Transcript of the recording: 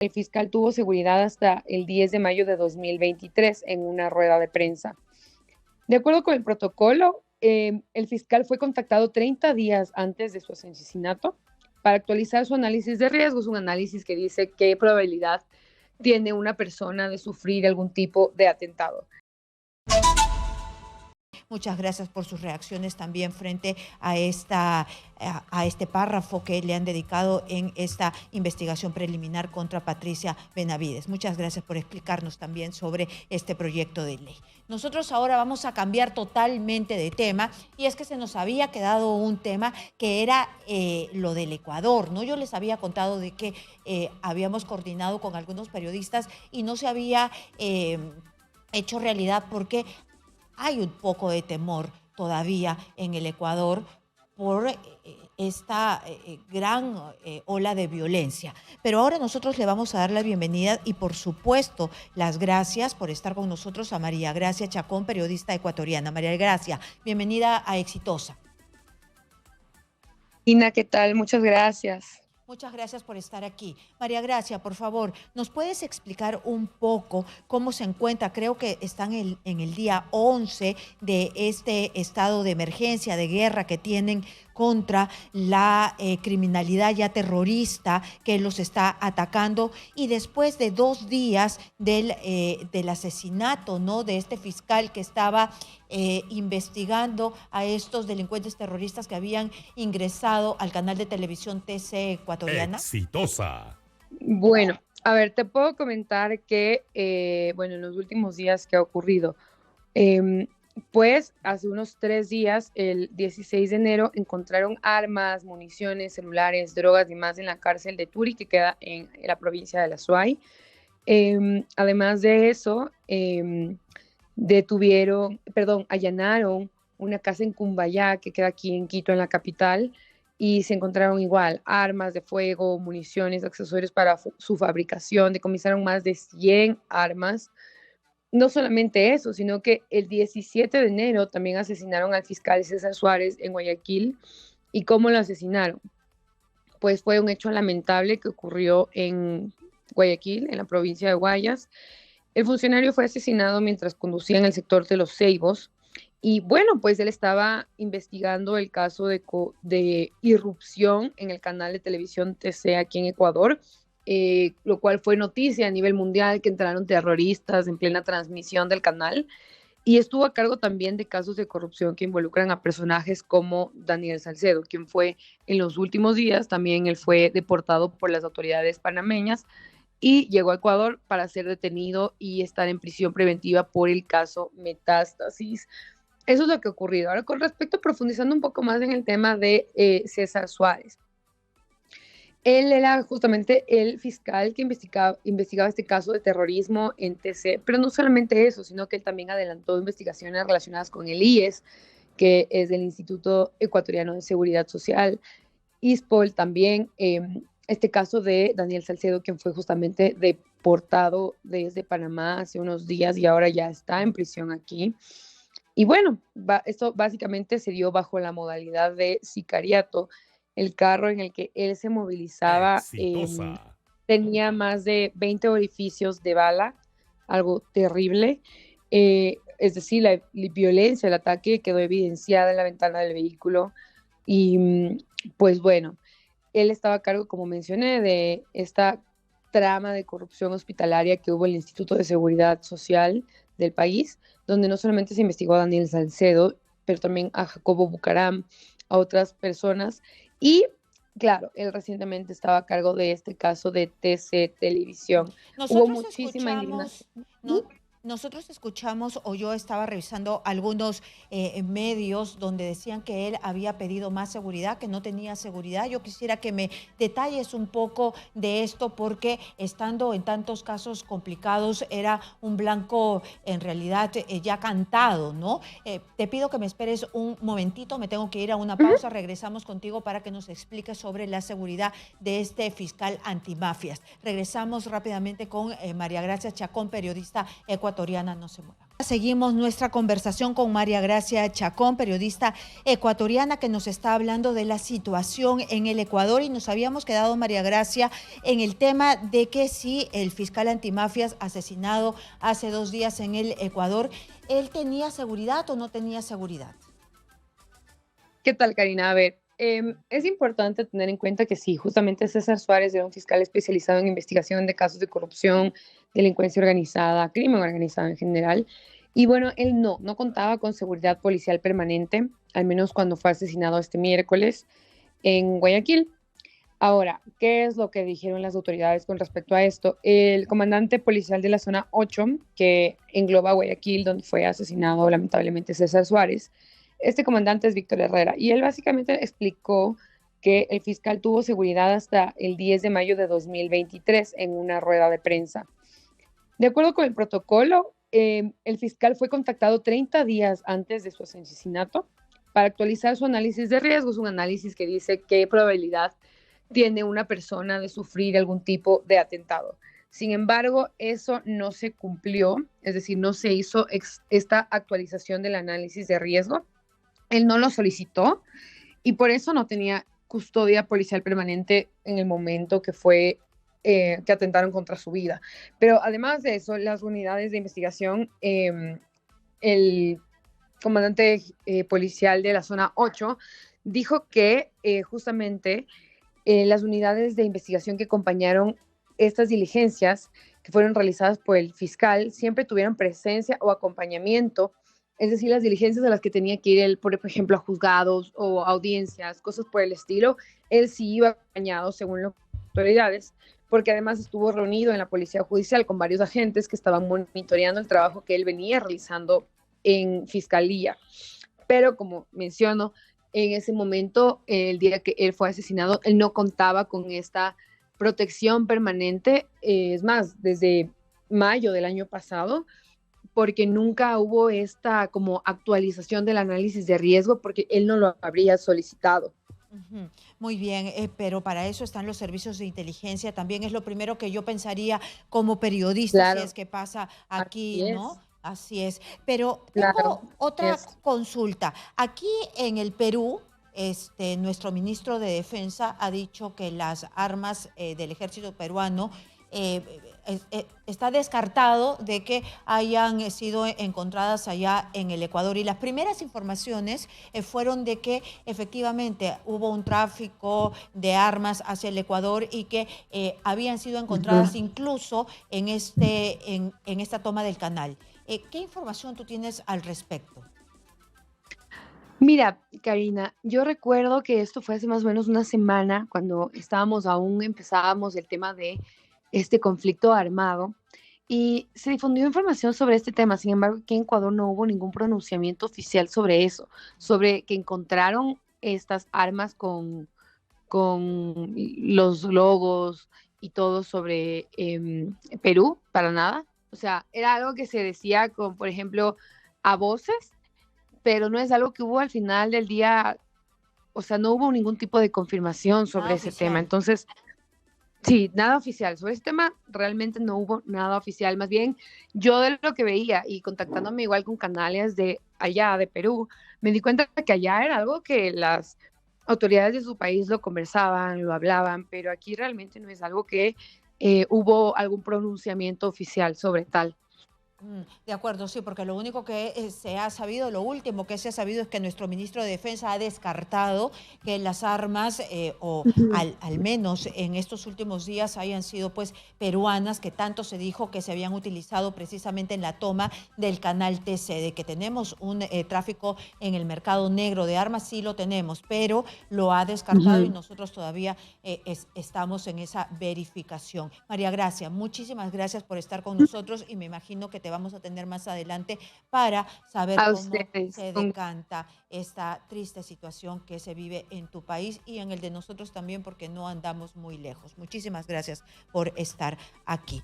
El fiscal tuvo seguridad hasta el 10 de mayo de 2023 en una rueda de prensa. De acuerdo con el protocolo, el fiscal fue contactado 30 días antes de su asesinato para actualizar su análisis de riesgos, un análisis que dice qué probabilidad tiene una persona de sufrir algún tipo de atentado. Muchas gracias por sus reacciones también frente a este párrafo que le han dedicado en esta investigación preliminar contra Patricia Benavides. Muchas gracias por explicarnos también sobre este proyecto de ley. Nosotros ahora vamos a cambiar totalmente de tema, y es que se nos había quedado un tema que era lo del Ecuador, ¿no? Yo les había contado de que habíamos coordinado con algunos periodistas y no se había hecho realidad porque hay un poco de temor todavía en el Ecuador por esta gran ola de violencia. Pero ahora nosotros le vamos a dar la bienvenida y, por supuesto, las gracias por estar con nosotros a María Gracia Chacón, periodista ecuatoriana. María Gracia, bienvenida a Exitosa. Ina, ¿qué tal? Muchas gracias. Muchas gracias por estar aquí. María Gracia, por favor, ¿nos puedes explicar un poco cómo se encuentra? Creo que están en el día 11 de este estado de emergencia, de guerra que tienen contra la criminalidad ya terrorista que los está atacando, y después de 2 días del asesinato, ¿no?, de este fiscal que estaba investigando a estos delincuentes terroristas que habían ingresado al canal de televisión TC ecuatoriana. Exitosa. Bueno, a ver, te puedo comentar que, bueno, en los últimos días que ha ocurrido, pues hace unos 3 días, el 16 de enero, encontraron armas, municiones, celulares, drogas y más en la cárcel de Turi, que queda en la provincia de la Suay. Además de eso, allanaron una casa en Cumbayá, que queda aquí en Quito, en la capital, y se encontraron igual armas de fuego, municiones, accesorios para su fabricación. Decomisaron más de 100 armas. No solamente eso, sino que el 17 de enero también asesinaron al fiscal César Suárez en Guayaquil. ¿Y cómo lo asesinaron? Pues fue un hecho lamentable que ocurrió en Guayaquil, en la provincia de Guayas. El funcionario fue asesinado mientras conducía en el sector de Los Ceibos. Y bueno, pues él estaba investigando el caso de irrupción en el canal de televisión TC aquí en Ecuador, lo cual fue noticia a nivel mundial, que entraron terroristas en plena transmisión del canal. Y estuvo a cargo también de casos de corrupción que involucran a personajes como Daniel Salcedo, quien fue en los últimos días, también él fue deportado por las autoridades panameñas y llegó a Ecuador para ser detenido y estar en prisión preventiva por el caso Metástasis. Eso es lo que ha ocurrido. Ahora, con respecto, profundizando un poco más en el tema de César Suárez. Él era justamente el fiscal que investigaba este caso de terrorismo en TC, pero no solamente eso, sino que él también adelantó investigaciones relacionadas con el IES, que es el Instituto Ecuatoriano de Seguridad Social, ISPOL también, este caso de Daniel Salcedo, quien fue justamente deportado desde Panamá hace unos días y ahora ya está en prisión aquí. Y bueno, esto básicamente se dio bajo la modalidad de sicariato. El carro en el que él se movilizaba Exitosa. tenía más de 20 orificios de bala, algo terrible. Es decir, la violencia, el ataque quedó evidenciada en la ventana del vehículo. Y pues bueno, él estaba a cargo, como mencioné, de esta trama de corrupción hospitalaria que hubo en el Instituto de Seguridad Social del país, donde no solamente se investigó a Daniel Salcedo, pero también a Jacobo Bucaram, a otras personas. Y claro, él recientemente estaba a cargo de este caso de TC Televisión. Hubo Nosotros muchísima escuchamos, indignación. no, nosotros escuchamos, o yo estaba revisando algunos medios donde decían que él había pedido más seguridad, que no tenía seguridad. Yo quisiera que me detalles un poco de esto, porque estando en tantos casos complicados era un blanco en realidad ya cantado, ¿no? Te pido que me esperes un momentito, me tengo que ir a una pausa, regresamos contigo para que nos expliques sobre la seguridad de este fiscal antimafias. Regresamos rápidamente con María Gracia Chacón, periodista ecuatoriana. ecuatoriana no se mueva. Seguimos nuestra conversación con María Gracia Chacón, periodista ecuatoriana, que nos está hablando de la situación en el Ecuador, y nos habíamos quedado, María Gracia, en el tema de que si el fiscal antimafias asesinado hace 2 días en el Ecuador, ¿él tenía seguridad o no tenía seguridad? ¿Qué tal, Karina? A ver, es importante tener en cuenta que sí, justamente César Suárez era un fiscal especializado en investigación de casos de corrupción, delincuencia organizada, crimen organizado en general. Y bueno, él no contaba con seguridad policial permanente, al menos cuando fue asesinado este miércoles en Guayaquil. Ahora, ¿qué es lo que dijeron las autoridades con respecto a esto? El comandante policial de la zona 8, que engloba Guayaquil, donde fue asesinado lamentablemente César Suárez, este comandante es Víctor Herrera, y él básicamente explicó que el fiscal tuvo seguridad hasta el 10 de mayo de 2023 en una rueda de prensa. De acuerdo con el protocolo, el fiscal fue contactado 30 días antes de su asesinato para actualizar su análisis de riesgos, un análisis que dice qué probabilidad tiene una persona de sufrir algún tipo de atentado. Sin embargo, eso no se cumplió, es decir, no se hizo esta actualización del análisis de riesgo. Él no lo solicitó y por eso no tenía custodia policial permanente en el momento que atentaron contra su vida. Pero además de eso, las unidades de investigación, el comandante policial de la zona 8 dijo que justamente las unidades de investigación que acompañaron estas diligencias que fueron realizadas por el fiscal siempre tuvieron presencia o acompañamiento, es decir, las diligencias a las que tenía que ir él, por ejemplo, a juzgados o audiencias, cosas por el estilo, él sí iba acompañado según las autoridades, porque además estuvo reunido en la policía judicial con varios agentes que estaban monitoreando el trabajo que él venía realizando en fiscalía. Pero como menciono, en ese momento, el día que él fue asesinado, él no contaba con esta protección permanente, es más, desde mayo del año pasado, porque nunca hubo esta como actualización del análisis de riesgo, porque él no lo habría solicitado. Ujú. Muy bien, pero para eso están los servicios de inteligencia. También es lo primero que yo pensaría como periodista, si es Claro, que pasa aquí, así ¿no? es, Así es. Pero claro, tengo así otra es. consulta. Aquí en el Perú, nuestro ministro de Defensa ha dicho que las armas del ejército peruano eh, está descartado de que hayan sido encontradas allá en el Ecuador. Y las primeras informaciones fueron de que efectivamente hubo un tráfico de armas hacia el Ecuador y que habían sido encontradas Ujú. incluso en esta toma del canal. ¿Qué información tú tienes al respecto? Mira, Karina, yo recuerdo que esto fue hace más o menos una semana, cuando empezábamos el tema de este conflicto armado, y se difundió información sobre este tema. Sin embargo, aquí en Ecuador no hubo ningún pronunciamiento oficial sobre eso, sobre que encontraron estas armas con los logos y todo sobre Perú, para nada. O sea, era algo que se decía con, por ejemplo, a voces, pero no es algo que hubo al final del día, o sea, no hubo ningún tipo de confirmación Nada sobre ese tema. oficial. Entonces, sí, nada oficial. Sobre este tema realmente no hubo nada oficial. Más bien, yo de lo que veía y contactándome igual con canales de allá, de Perú, me di cuenta que allá era algo que las autoridades de su país lo conversaban, lo hablaban, pero aquí realmente no es algo que hubo algún pronunciamiento oficial sobre tal. De acuerdo, sí, porque lo único que se ha sabido, lo último que se ha sabido es que nuestro ministro de Defensa ha descartado que las armas, o Ujú. al menos en estos últimos días, hayan sido pues peruanas, que tanto se dijo que se habían utilizado precisamente en la toma del canal TC. De que tenemos un tráfico en el mercado negro de armas, sí lo tenemos, pero lo ha descartado y Ujú. nosotros todavía estamos en esa verificación. María Gracia, muchísimas gracias por estar con nosotros y me imagino que te vamos a tener más adelante para saber A cómo ustedes. se decanta esta triste situación que se vive en tu país y en el de nosotros también, porque no andamos muy lejos. Muchísimas gracias por estar aquí.